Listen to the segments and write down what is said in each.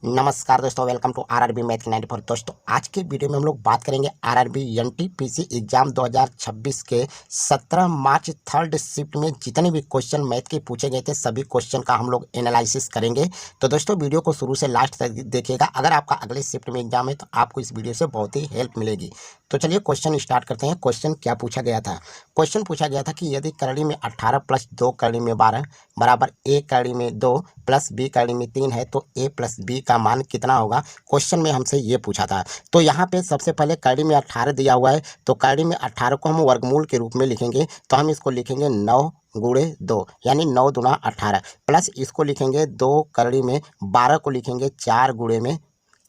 नमस्कार दोस्तों, welcome to RRB math की 94। दोस्तों आज के वीडियो में हम लोग बात करेंगे आरआरबी एनटीपीसी एग्जाम 2026 के 17 मार्च थर्ड शिफ्ट में जितने भी क्वेश्चन मैथ के पूछे गए थे सभी क्वेश्चन का हम लोग एनालिसिस करेंगे। तो दोस्तों वीडियो को शुरू से लास्ट तक देखिएगा। अगर आपका अगले शिफ्ट में एग्जाम है तो आपको इस वीडियो से बहुत ही हेल्प मिलेगी। तो चलिए क्वेश्चन स्टार्ट करते हैं। क्वेश्चन क्या पूछा गया था? क्वेश्चन पूछा गया था कि यदि करड़ी में 18 प्लस 2 करड़ी में 12 बराबर ए करड़ी में 2 प्लस बी करड़ी में 3 है तो ए प्लस बी का मान कितना होगा। क्वेश्चन में हमसे ये पूछा था। तो यहाँ पे सबसे पहले करड़ी में 18 दिया हुआ है, तो करड़ी में 18 को हम वर्गमूल के रूप में लिखेंगे। तो हम इसको लिखेंगे 9 गुणे 2 यानी 9 दूना 18 प्लस इसको लिखेंगे 2 करड़ी में 12 को लिखेंगे 4 गुणे में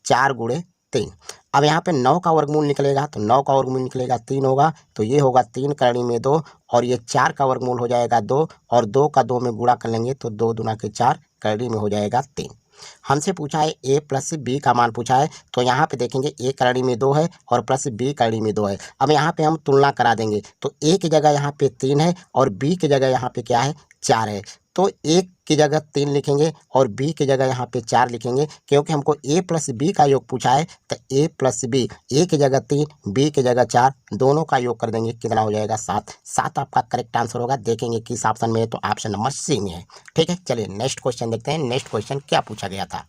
4 गुणे 3। अब यहाँ पे 9 का वर्गमूल निकलेगा तो 9 का वर्गमूल निकलेगा 3 होगा, तो ये होगा 3 करड़ी में 2 और ये 4 का वर्गमूल हो जाएगा 2 और 2 का 2 में गुणा कर लेंगे तो 2 दूना के 4 करड़ी में हो जाएगा 3। हमसे पूछा है ए प्लस बी का मान पूछा है, तो यहाँ पे देखेंगे ए करड़ी में 2 है और प्लस बी करड़ी में 2 है। अब यहाँ पे हम तुलना करा देंगे तो ए की जगह यहाँ पे 3 है और बी की जगह यहाँ पे क्या है 4 है। तो ए की जगह 3 लिखेंगे और बी की जगह यहाँ पे 4 लिखेंगे, क्योंकि हमको ए प्लस बी का योग पूछा है। तो ए प्लस बी, ए की जगह 3 बी की जगह 4 दोनों का योग कर देंगे, कितना हो जाएगा 7। 7 आपका करेक्ट आंसर होगा। देखेंगे किस ऑप्शन में है, तो ऑप्शन नंबर सी में है। ठीक है, चलिए नेक्स्ट क्वेश्चन देखते हैं। नेक्स्ट क्वेश्चन क्या पूछा गया था?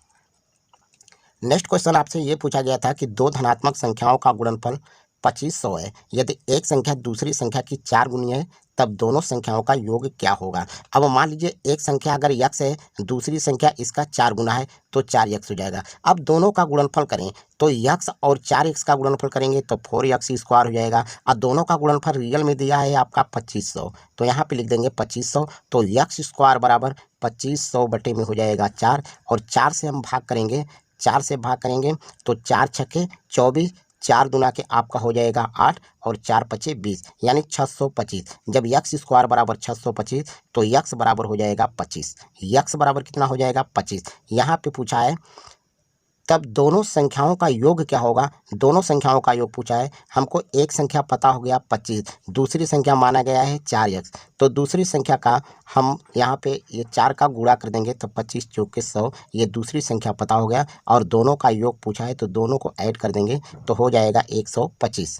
नेक्स्ट क्वेश्चन आपसे ये पूछा गया था कि दो धनात्मक संख्याओं का गुणनफल 2500 है। यदि एक संख्या दूसरी संख्या की 4 गुनी है तब दोनों संख्याओं का योग क्या होगा। अब मान लीजिए एक संख्या अगर यक्स है, दूसरी संख्या इसका 4 गुना है तो 4x हो जाएगा। अब दोनों का गुणनफल करें तो यक्स और 4x का गुणनफल करेंगे तो 4x स्क्वायर हो जाएगा। और दोनों का गुणनफल रियल में दिया है आपका 2500, तो यहाँ पे लिख देंगे 2500। तो यक्स स्क्वायर बराबर 2500 बटे में हो जाएगा 4 और 4 से हम भाग करेंगे, 4 से भाग करेंगे तो 4 छक्के 24, 4 दूना के आपका हो जाएगा 8 और 4 पचे 20 यानी 625। जब यक्स स्क्वायर बराबर 625 तो यक्स बराबर हो जाएगा 25। यक्स बराबर कितना हो जाएगा 25। यहाँ पे पूछा है तब दोनों संख्याओं का योग क्या होगा। दोनों संख्याओं का योग पूछा है। हमको एक संख्या पता हो गया 25, दूसरी संख्या माना गया है 4x, तो दूसरी संख्या का हम यहाँ पे ये 4 का गुणा कर देंगे तो 25 चौक के 100, ये दूसरी संख्या पता हो गया। और दोनों का योग पूछा है तो दोनों को ऐड कर देंगे तो हो जाएगा 125।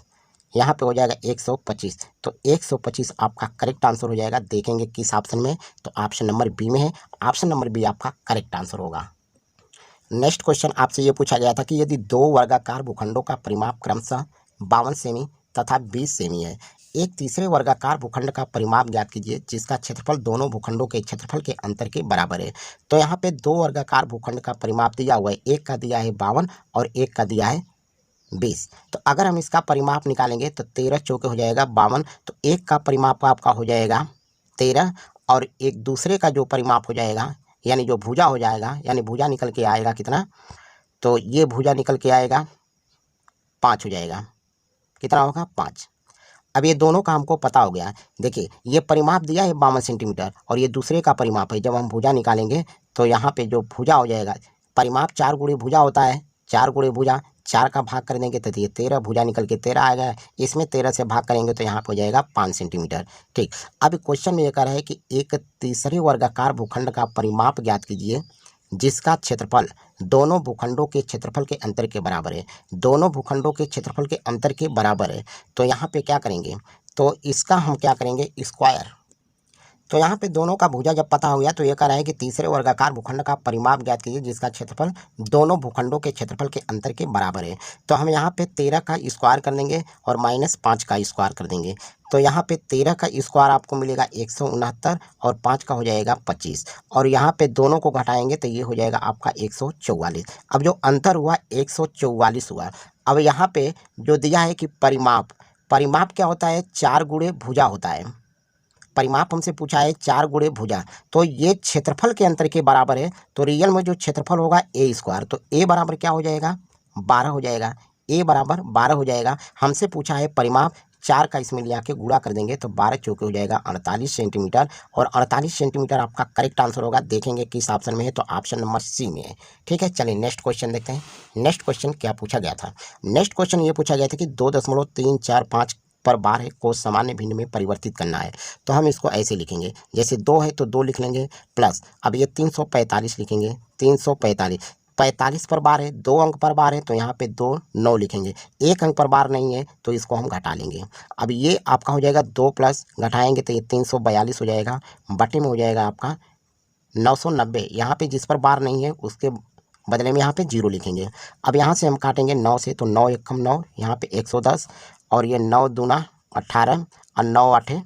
यहाँ पे हो जाएगा 125, तो 125 आपका करेक्ट आंसर हो जाएगा। देखेंगे किस ऑप्शन में, तो ऑप्शन नंबर बी में है। ऑप्शन नंबर बी आपका करेक्ट आंसर होगा। नेक्स्ट क्वेश्चन आपसे ये पूछा गया था कि यदि दो वर्गाकार भूखंडों का परिमाप क्रमशः 52 सेमी तथा 20 सेमी है, एक तीसरे वर्गाकार भूखंड का परिमाप ज्ञात कीजिए जिसका क्षेत्रफल दोनों भूखंडों के क्षेत्रफल के अंतर के बराबर है। तो यहाँ पे दो वर्गाकार भूखंड का परिमाप दिया हुआ है, एक का दिया है 52 और एक का दिया है 20। तो अगर हम इसका परिमाप निकालेंगे तो 13 चौके हो जाएगा 52, तो एक का परिमाप आपका हो जाएगा 13 और एक दूसरे का जो परिमाप हो जाएगा यानी जो भुजा हो जाएगा, यानी भुजा निकल के आएगा कितना, तो ये भुजा निकल के आएगा 5 हो जाएगा। कितना होगा 5। अब ये दोनों का हमको पता हो गया। देखिए ये परिमाप दिया है 52 सेंटीमीटर और ये दूसरे का परिमाप है। जब हम भुजा निकालेंगे तो यहाँ पे जो भुजा हो जाएगा, परिमाप 4 गुणे भुजा होता है, 4 गुणे भुजा 4 का भाग कर देंगे तो ये 13 भुजा निकल के 13 आएगा। इसमें 13 से भाग करेंगे तो यहाँ पे हो जाएगा 5 सेंटीमीटर। ठीक, अब क्वेश्चन में ये कह रहा है कि एक तीसरे वर्गाकार भूखंड का परिमाप ज्ञात कीजिए जिसका क्षेत्रफल दोनों भूखंडों के क्षेत्रफल के अंतर के बराबर है। दोनों भूखंडों के क्षेत्रफल के अंतर के बराबर है, तो यहाँ पे क्या करेंगे, तो इसका हम क्या करेंगे स्क्वायर। तो यहाँ पे दोनों का भुजा जब पता हो गया तो ये कह रहा है कि तीसरे वर्गाकार भूखंड का परिमाप ज्ञात कीजिए जिसका क्षेत्रफल दोनों भूखंडों के क्षेत्रफल के अंतर के बराबर है। तो हम यहाँ पे 13 का स्क्वायर कर देंगे और -5 का स्क्वायर कर देंगे। तो यहाँ पे 13 का स्क्वायर आपको मिलेगा 169 और 5 का हो जाएगा 25 और यहाँ पे दोनों को घटाएंगे तो ये हो जाएगा आपका 144। अब जो अंतर हुआ 144 हुआ। अब यहाँ पे जो दिया है कि परिमाप क्या होता है, 4 गुणे भुजा होता है। परिमाप हमसे पूछा है 4 गुणे भुजा, तो ये क्षेत्रफल के अंतर के बराबर है। तो रियल में जो क्षेत्रफल होगा ए स्क्वायर, तो ए बराबर क्या हो जाएगा 12 हो जाएगा। ए बराबर 12 हो जाएगा। हमसे पूछा है परिमाप, 4 का इसमें लिया के गुणा कर देंगे तो 12 चौके हो जाएगा 48 सेंटीमीटर और 48 सेंटीमीटर आपका करेक्ट आंसर होगा। देखेंगे किस ऑप्शन में है, तो ऑप्शन नंबर सी में है। ठीक है, चलिए नेक्स्ट क्वेश्चन देखते हैं। नेक्स्ट क्वेश्चन क्या पूछा गया था? नेक्स्ट क्वेश्चन ये पूछा गया था कि 2.345 पर बार है को सामान्य भिन्न में परिवर्तित करना है। तो हम इसको ऐसे लिखेंगे, जैसे 2 है तो 2 लिख लेंगे प्लस, अब ये 345 लिखेंगे 345 45 पर बार है, 2 अंक पर बार है तो यहाँ पे 2 9 लिखेंगे। 1 अंक पर बार नहीं है तो इसको हम घटा लेंगे। अब ये आपका हो जाएगा 2 प्लस घटाएंगे तो ये 342 हो जाएगा, बटे में हो जाएगा आपका 990। यहाँ पे जिस पर बार नहीं है उसके बदले में यहाँ पे 0 लिखेंगे। अब यहाँ से हम काटेंगे 9 से, तो 9 एकम 9, यहाँ पे 110 और ये 9 दूना 18 और 9 आठे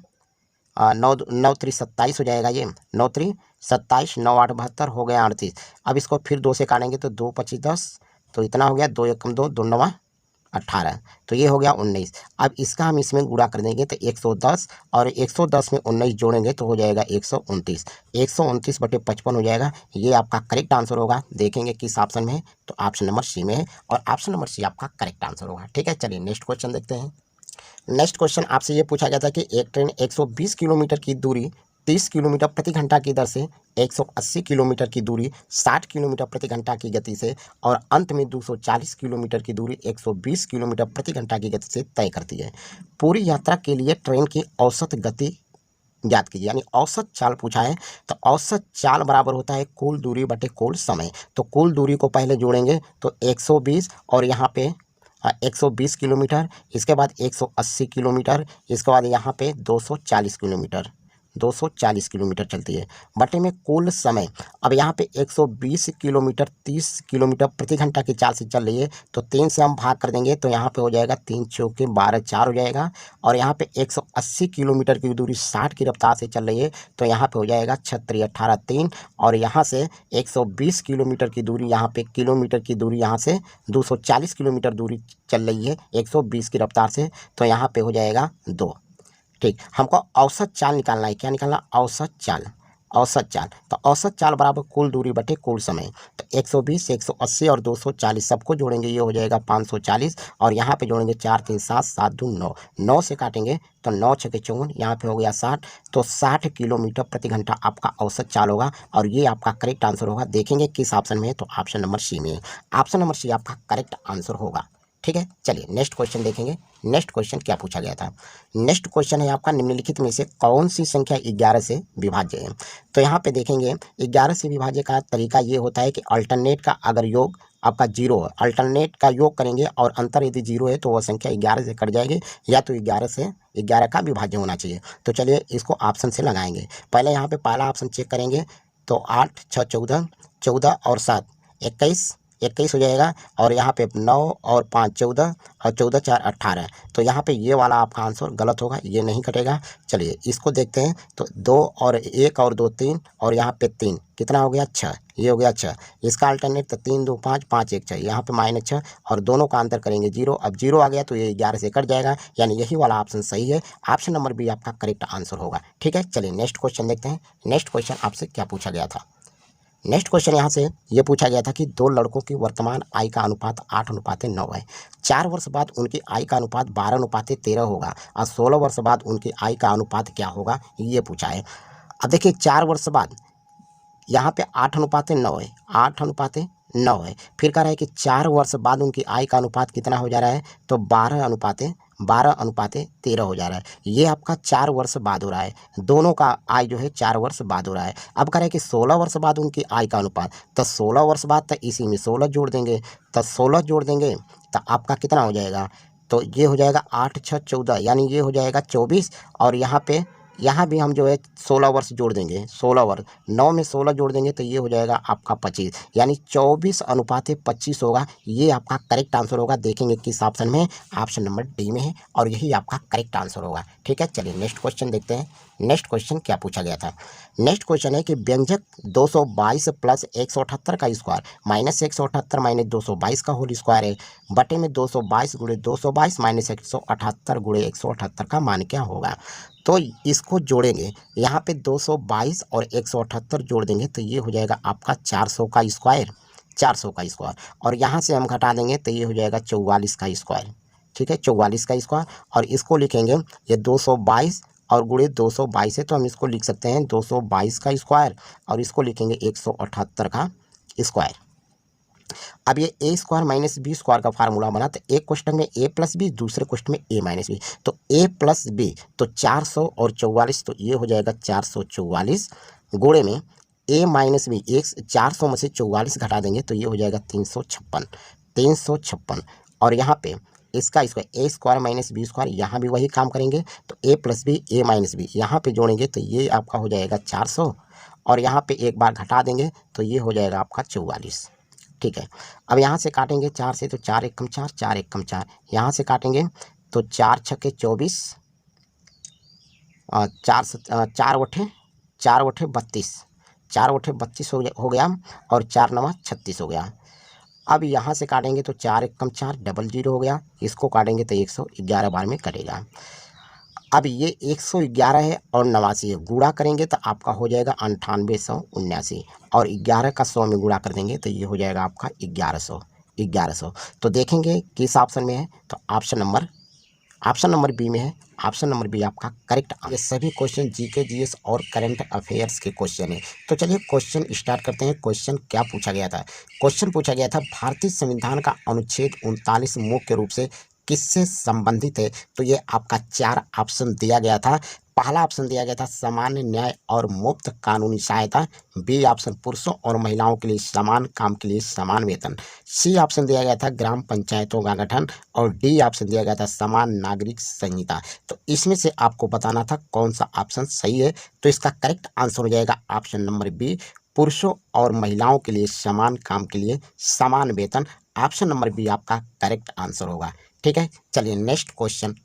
9 3 27 हो जाएगा। ये 9 3 27, 9 8 72 हो गया 38। अब इसको फिर 2 से काटेंगे तो 2 25 10, तो इतना हो गया 2 एकम 2, 2 9 18, तो ये हो गया 19। अब इसका हम इसमें गुणा कर देंगे तो 110 और 110 में 19 जोड़ेंगे तो हो जाएगा 129। 129 बटे 55 हो जाएगा। ये आपका करेक्ट आंसर होगा। देखेंगे किस ऑप्शन में है, तो ऑप्शन नंबर सी में है और ऑप्शन नंबर सी आपका करेक्ट आंसर होगा। ठीक है, चलिए नेक्स्ट क्वेश्चन देखते हैं। नेक्स्ट क्वेश्चन आपसे ये पूछा गया था कि एक ट्रेन 120 किलोमीटर की दूरी 30 किलोमीटर प्रति घंटा की दर से 180 किलोमीटर की दूरी 60 किलोमीटर प्रति घंटा की गति से और अंत में 240 किलोमीटर की दूरी 120 किलोमीटर प्रति घंटा की गति से तय करती है। पूरी यात्रा के लिए ट्रेन की औसत गति ज्ञात कीजिए, यानी औसत चाल पूछा है। तो औसत चाल बराबर होता है कुल दूरी बटे कुल समय। तो कुल दूरी को पहले जोड़ेंगे तो 120 और यहाँ पे 120 किलोमीटर, इसके बाद 180 किलोमीटर, इसके बाद यहाँ पे 240 किलोमीटर, 240 किलोमीटर चलती है, बटे में कुल समय। अब यहाँ पे 120 किलोमीटर 30 किलोमीटर प्रति घंटा की चाल से चल रही है, तो 3 से हम भाग कर देंगे तो यहाँ पे हो जाएगा 3 चौके 12 4 हो जाएगा। और यहाँ पे 180 किलोमीटर की दूरी 60 की रफ्तार से चल रही है, तो यहाँ पे हो जाएगा 36 18 3। और यहाँ से 120 किलोमीटर की दूरी, यहाँ पे किलोमीटर की दूरी यहाँ से 240 किलोमीटर दूरी चल रही है 120 की रफ्तार से, तो यहाँ पे हो जाएगा 2। ठीक, हमको औसत चाल निकालना है। क्या निकालना? औसत चाल। औसत चाल, तो औसत चाल बराबर कुल दूरी बटे कुल समय। तो 120 180 और 240 सबको जोड़ेंगे, ये हो जाएगा 540 और यहाँ पे जोड़ेंगे 4 3 7 7 2 9, 9 से काटेंगे तो 9 6 54, यहाँ पे हो गया 60, तो 60 किलोमीटर प्रति घंटा आपका औसत चाल होगा और ये आपका करेक्ट आंसर होगा। देखेंगे किस ऑप्शन में है, तो ऑप्शन नंबर सी में है। ऑप्शन नंबर सी आपका करेक्ट आंसर होगा। ठीक है, चलिए नेक्स्ट क्वेश्चन देखेंगे। नेक्स्ट क्वेश्चन क्या पूछा गया था? नेक्स्ट क्वेश्चन है आपका, निम्नलिखित में से कौन सी संख्या 11 से विभाज्य है? तो यहाँ पे देखेंगे 11 से विभाज्य का तरीका ये होता है कि अल्टरनेट का अगर योग आपका 0 है, अल्टरनेट का योग करेंगे और अंतर यदि 0 है तो वह संख्या 11 से कट जाएगी, या तो 11 से 11 का विभाज्य होना चाहिए। तो चलिए इसको ऑप्शन से लगाएंगे। पहले यहाँ पे पहला ऑप्शन चेक करेंगे तो 8 6 14, 14 और 7 21, 21 हो जाएगा। और यहाँ पे 9 और 5 14 और 14 4 18, तो यहाँ पे ये वाला आपका आंसर गलत होगा, ये नहीं कटेगा। चलिए इसको देखते हैं, तो 2 और 1 और 2 3 और यहाँ पे 3, कितना हो गया 6, ये हो गया 6। इसका अल्टरनेट तो 3 2 5 5 1 6, यहाँ पे -6 और दोनों का अंतर करेंगे 0। अब 0 आ गया तो ये 11 से कट जाएगा, यानी यही वाला ऑप्शन सही है। ऑप्शन नंबर बी आपका करेक्ट आंसर होगा। ठीक है, चलिए नेक्स्ट क्वेश्चन देखते हैं। नेक्स्ट क्वेश्चन आपसे क्या पूछा गया था? नेक्स्ट क्वेश्चन यहाँ से ये पूछा गया था कि 2 लड़कों की वर्तमान आय का अनुपात 8:9 है। 4 वर्ष बाद उनकी आय का अनुपात 12:13 होगा और 16 वर्ष बाद उनकी आय का अनुपात क्या होगा, ये पूछा है। अब देखिए 4 वर्ष बाद यहाँ पे 8:9 है, 8:9 है। फिर कह रहा है कि 4 वर्ष बाद उनकी आय का अनुपात कितना हो जा रहा है, तो 12:13 हो जा रहा है। ये आपका 4 वर्ष बाद हो रहा है, दोनों का आय जो है 4 वर्ष बाद हो रहा है। अब कह रहे हैं कि 16 वर्ष बाद उनकी आय का अनुपात, तो 16 वर्ष बाद तो इसी में 16 जोड़ देंगे, तो 16 जोड़ देंगे तो आपका कितना हो जाएगा, तो ये हो जाएगा 8 6 14, यानी ये हो जाएगा 24। और यहाँ भी हम जो है 16 वर्ष जोड़ देंगे, 16 वर्ष, 9 में 16 जोड़ देंगे तो ये हो जाएगा आपका 25, यानी 24:25 होगा। ये आपका करेक्ट आंसर होगा। देखेंगे किस ऑप्शन में, ऑप्शन नंबर डी में है और यही आपका करेक्ट आंसर होगा। ठीक है, चलिए नेक्स्ट क्वेश्चन देखते हैं। नेक्स्ट क्वेश्चन क्या पूछा गया था? नेक्स्ट क्वेश्चन है कि व्यंजक 222 प्लस 178 का स्क्वायर माइनस 178 माइनस 222 का होल स्क्वायर है, बटे में 222 गुणे 222 माइनस 178 गुणे 178 का मान क्या होगा? तो इसको जोड़ेंगे, यहाँ पे 222 और 178 जोड़ देंगे तो ये हो जाएगा आपका 400 का स्क्वायर, 400 का स्क्वायर। और यहाँ से हम घटा देंगे तो ये हो जाएगा 44 का स्क्वायर। ठीक है, 44 का स्क्वायर। और इसको लिखेंगे, ये 222 और गुणे 222 है तो हम इसको लिख सकते हैं 222 का स्क्वायर और इसको लिखेंगे 178 का स्क्वायर। अब ये ए स्क्वायर माइनस बी स्क्वायर का फार्मूला बना, तो एक क्वेश्चन में ए प्लस बी, दूसरे क्वेश्चन में ए माइनस बी, तो ए प्लस बी तो 400 और 44, तो ये हो जाएगा 444 गुणे में ए माइनस बी, एक 400 में से 44 घटा देंगे तो ये हो जाएगा 356, 356। और यहाँ पे इसका स्क्वायर, ए स्क्वायर माइनस बी स्क्वायर, यहाँ भी वही काम करेंगे। तो ए प्लस बी, ए माइनस बी, यहाँ पे जोड़ेंगे तो ये आपका हो जाएगा 400, और यहाँ पे एक बार घटा देंगे तो ये हो जाएगा आपका 44। ठीक है, अब यहाँ से काटेंगे 4 से, तो 4 एक कम 4, 4 एक कम 4, यहाँ से काटेंगे तो 4 छक्के 24, और 4 उठे 32, 4 उठे 32 हो गया, और 4 नवा 36 हो गया। अब यहाँ से काटेंगे तो 4 एक कम 4, डबल जीरो हो गया, इसको काटेंगे तो 111 बार में कटेगा। अब ये 111 है और 89 है, गुणा करेंगे तो आपका हो जाएगा 9879, और 11 का 100 में गुणा कर देंगे तो ये हो जाएगा आपका 1100, 1100। तो देखेंगे किस ऑप्शन में है, तो ऑप्शन नंबर बी में है। ऑप्शन नंबर बी आपका करेक्ट। ये सभी क्वेश्चन जीके जीएस और करंट अफेयर्स के क्वेश्चन है। तो चलिए क्वेश्चन स्टार्ट करते हैं। क्वेश्चन क्या पूछा गया था? क्वेश्चन पूछा गया था भारतीय संविधान का अनुच्छेद 39 मुख्य रूप से किससे संबंधित है? तो ये आपका 4 ऑप्शन दिया गया था। पहला ऑप्शन दिया गया था सामान्य न्याय और मुफ्त कानूनी सहायता, बी ऑप्शन पुरुषों और महिलाओं के लिए समान काम के लिए समान वेतन, सी ऑप्शन दिया गया था ग्राम पंचायतों का गठन, और डी ऑप्शन दिया गया था समान नागरिक संहिता। तो इसमें से आपको बताना था कौन सा ऑप्शन सही है। तो इसका करेक्ट आंसर हो जाएगा ऑप्शन नंबर बी, पुरुषों और महिलाओं के लिए समान काम के लिए समान वेतन। ऑप्शन नंबर बी आपका करेक्ट आंसर होगा। ठीक है, चलिए नेक्स्ट क्वेश्चन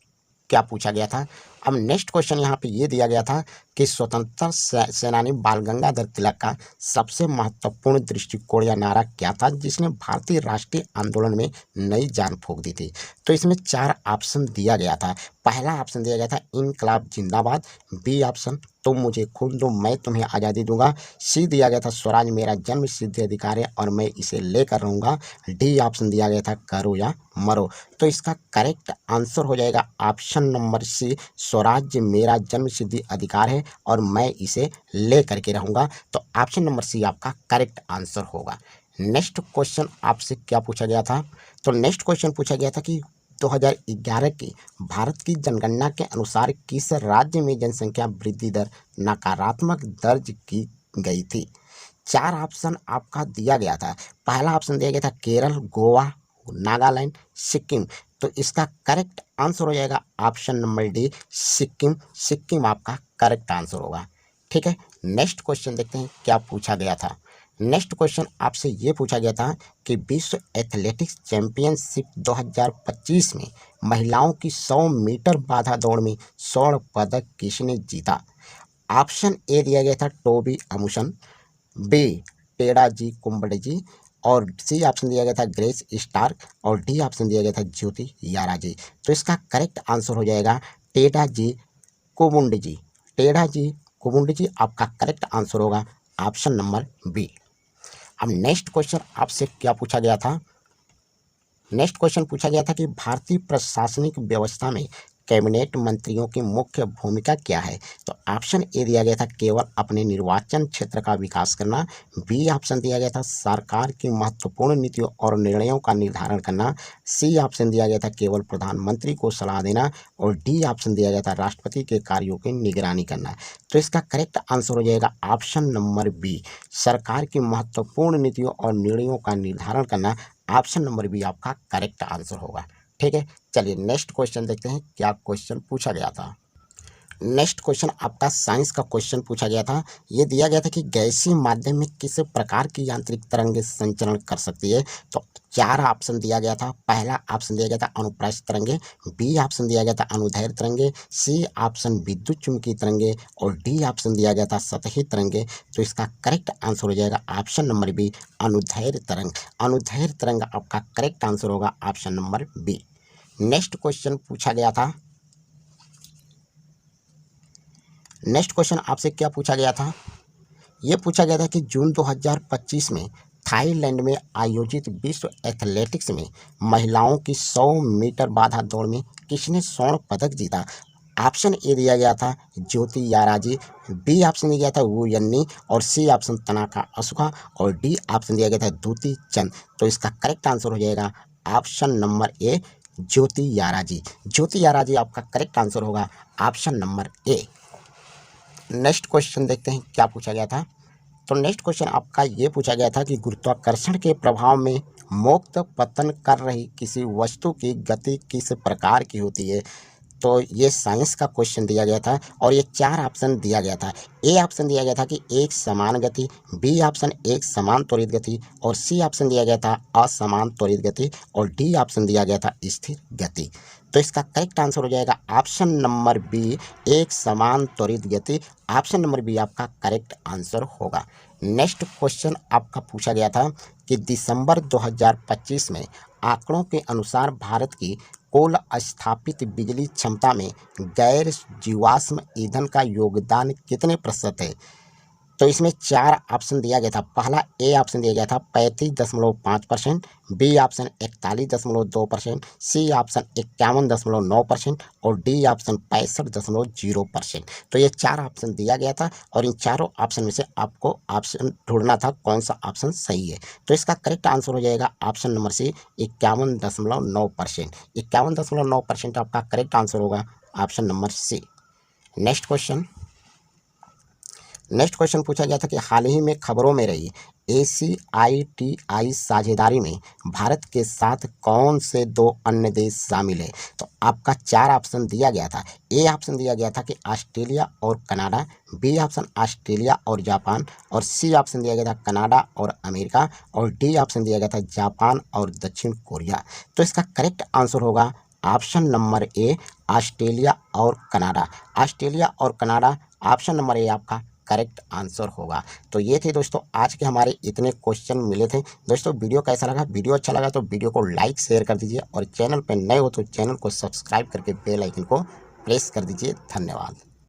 क्या पूछा गया था। अब नेक्स्ट क्वेश्चन यहाँ पे ये दिया गया था कि स्वतंत्रता सेनानी बाल गंगाधर तिलक का सबसे महत्वपूर्ण दृष्टिकोण या नारा क्या था जिसने भारतीय राष्ट्रीय आंदोलन में नई जान फूंक दी थी? तो इसमें 4 ऑप्शन दिया गया था। पहला ऑप्शन दिया गया था इनकलाब जिंदाबाद, बी ऑप्शन तुम मुझे खून दो मैं तुम्हें आज़ादी दूंगा, सी दिया गया था स्वराज मेरा जन्म सिद्ध अधिकार है और मैं इसे लेकर रहूंगा, डी ऑप्शन दिया गया था करो या मरो। तो इसका करेक्ट आंसर हो जाएगा ऑप्शन नंबर सी, स्वराज्य मेरा जन्म सिद्ध अधिकार है और मैं इसे ले करके रहूंगा। तो ऑप्शन नंबर सी आपका करेक्ट आंसर होगा। नेक्स्ट क्वेश्चन आपसे क्या पूछा गया था? तो नेक्स्ट क्वेश्चन पूछा गया था कि 2011 की भारत की जनगणना के अनुसार किस राज्य में जनसंख्या वृद्धि दर नकारात्मक दर्ज की गई थी? 4 ऑप्शन आपका दिया गया था। पहला ऑप्शन दिया गया था केरल, गोवा, नागालैंड, सिक्किम। तो इसका करेक्ट आंसर हो जाएगा option number D, Sikkim. Sikkim आपका करेक्ट आंसर होगा। ठीक है, नेक्स्ट क्वेश्चन देखते हैं क्या पूछा गया था। नेक्स्ट क्वेश्चन आपसे ये पूछा गया था कि विश्व एथलेटिक्स चैंपियनशिप 2025 में महिलाओं की 100 मीटर बाधा दौड़ में स्वर्ण पदक किसने जीता? ऑप्शन ए दिया गया था टोबी अमुसन, बी टेड़ा जी कुम्बड़े जी, और सी ऑप्शन दिया गया था ग्रेस स्टार्क, और डी ऑप्शन दिया गया था ज्योति यारा जी। तो इसका करेक्ट आंसर हो जाएगा टेड़ा जी कुमुंड जी। टेढ़ा जी कुमुंड जी आपका करेक्ट आंसर होगा ऑप्शन नंबर बी। अब नेक्स्ट क्वेश्चन आपसे क्या पूछा गया था? नेक्स्ट क्वेश्चन पूछा गया था कि भारतीय प्रशासनिक व्यवस्था में कैबिनेट मंत्रियों की मुख्य भूमिका क्या है? तो ऑप्शन ए दिया गया था केवल अपने निर्वाचन क्षेत्र का विकास करना, बी ऑप्शन दिया गया था सरकार की महत्वपूर्ण नीतियों और निर्णयों का निर्धारण करना, सी ऑप्शन दिया गया था केवल प्रधानमंत्री को सलाह देना, और डी ऑप्शन दिया गया था राष्ट्रपति के कार्यों की निगरानी करना। तो इसका करेक्ट आंसर हो जाएगा ऑप्शन नंबर बी, सरकार की महत्वपूर्ण नीतियों और निर्णयों का निर्धारण करना। ऑप्शन नंबर बी आपका करेक्ट आंसर होगा। ठीक है, चलिए नेक्स्ट क्वेश्चन देखते हैं क्या क्वेश्चन पूछा गया था। नेक्स्ट क्वेश्चन आपका साइंस का क्वेश्चन पूछा गया था। ये दिया गया था कि गैसीय माध्यम में किस प्रकार की यांत्रिक तरंगें संचरण कर सकती है? तो 4 ऑप्शन दिया गया था। पहला ऑप्शन दिया गया था अनुप्रस्थ तरंगे, बी ऑप्शन दिया गया था अनुदैर्ध्य तरंगे, सी ऑप्शन विद्युत चुम्बकीय तरंगे, और डी ऑप्शन दिया गया था सतही तरंगे। तो इसका करेक्ट आंसर हो जाएगा ऑप्शन नंबर बी, अनुदैर्ध्य तरंग। अनुदैर्ध्य तरंग आपका करेक्ट आंसर होगा option number B. Next question पूछा गया था। नेक्स्ट क्वेश्चन आपसे क्या पूछा गया था? ये पूछा गया था कि जून 2025 में थाईलैंड में आयोजित विश्व एथलेटिक्स में महिलाओं की 100 मीटर बाधा दौड़ में किसने स्वर्ण पदक जीता? ऑप्शन ए दिया गया था ज्योति याराजी, बी ऑप्शन दिया गया था वू यन्नी, और सी ऑप्शन तनाका असुका, और डी ऑप्शन दिया गया था दूती चंद। तो इसका करेक्ट आंसर हो जाएगा ऑप्शन नंबर ए, ज्योति याराजी। ज्योति याराजी आपका करेक्ट आंसर होगा option number A. Next question देखते हैं क्या पूछा गया था। तो नेक्स्ट क्वेश्चन आपका ये पूछा गया था कि गुरुत्वाकर्षण के प्रभाव में मुक्त पतन कर रही किसी वस्तु की गति किस प्रकार की होती है। तो ये साइंस का क्वेश्चन दिया गया था और ये 4 ऑप्शन दिया गया था। ए ऑप्शन दिया गया था कि एक समान गति, बी ऑप्शन एक समान त्वरित गति, और सी ऑप्शन दिया गया था असमान त्वरित गति, और डी ऑप्शन दिया गया था स्थिर गति। तो इसका करेक्ट आंसर हो जाएगा ऑप्शन नंबर बी, एक समान त्वरित गति। ऑप्शन नंबर बी आपका करेक्ट आंसर होगा। नेक्स्ट क्वेश्चन आपका पूछा गया था कि दिसंबर 2025 में आंकड़ों के अनुसार भारत की कुल स्थापित बिजली क्षमता में गैर जीवाश्म ईंधन का योगदान कितने प्रतिशत है। तो इसमें 4 ऑप्शन दिया गया था। पहला ए ऑप्शन दिया गया था 35.5%, बी ऑप्शन 41.2%, सी ऑप्शन 51.9% और डी ऑप्शन 65.0%। तो ये 4 ऑप्शन दिया गया था और इन चारों ऑप्शन में से आपको ऑप्शन ढूंढना था कौन सा ऑप्शन सही है। तो इसका करेक्ट आंसर हो जाएगा ऑप्शन नंबर सी, 51.9%। 51.9% आपका करेक्ट आंसर होगा option number C. Next question पूछा गया था कि हाल ही में खबरों में रही ACITI साझेदारी में भारत के साथ कौन से 2 अन्य देश शामिल है। तो आपका 4 ऑप्शन दिया गया था। ए ऑप्शन दिया गया था कि ऑस्ट्रेलिया और कनाडा, बी ऑप्शन ऑस्ट्रेलिया और जापान, और सी ऑप्शन दिया गया था कनाडा और अमेरिका, और डी ऑप्शन दिया गया था जापान और दक्षिण कोरिया। तो इसका करेक्ट आंसर होगा ऑप्शन नंबर ए, ऑस्ट्रेलिया और कनाडा। ऑस्ट्रेलिया और कनाडा, ऑप्शन नंबर ए आपका करेक्ट आंसर होगा। तो ये थे दोस्तों आज के हमारे इतने क्वेश्चन मिले थे। दोस्तों वीडियो कैसा लगा? वीडियो अच्छा लगा तो वीडियो को लाइक शेयर कर दीजिए और चैनल पर नए हो तो चैनल को सब्सक्राइब करके बेल आइकन को प्रेस कर दीजिए। धन्यवाद।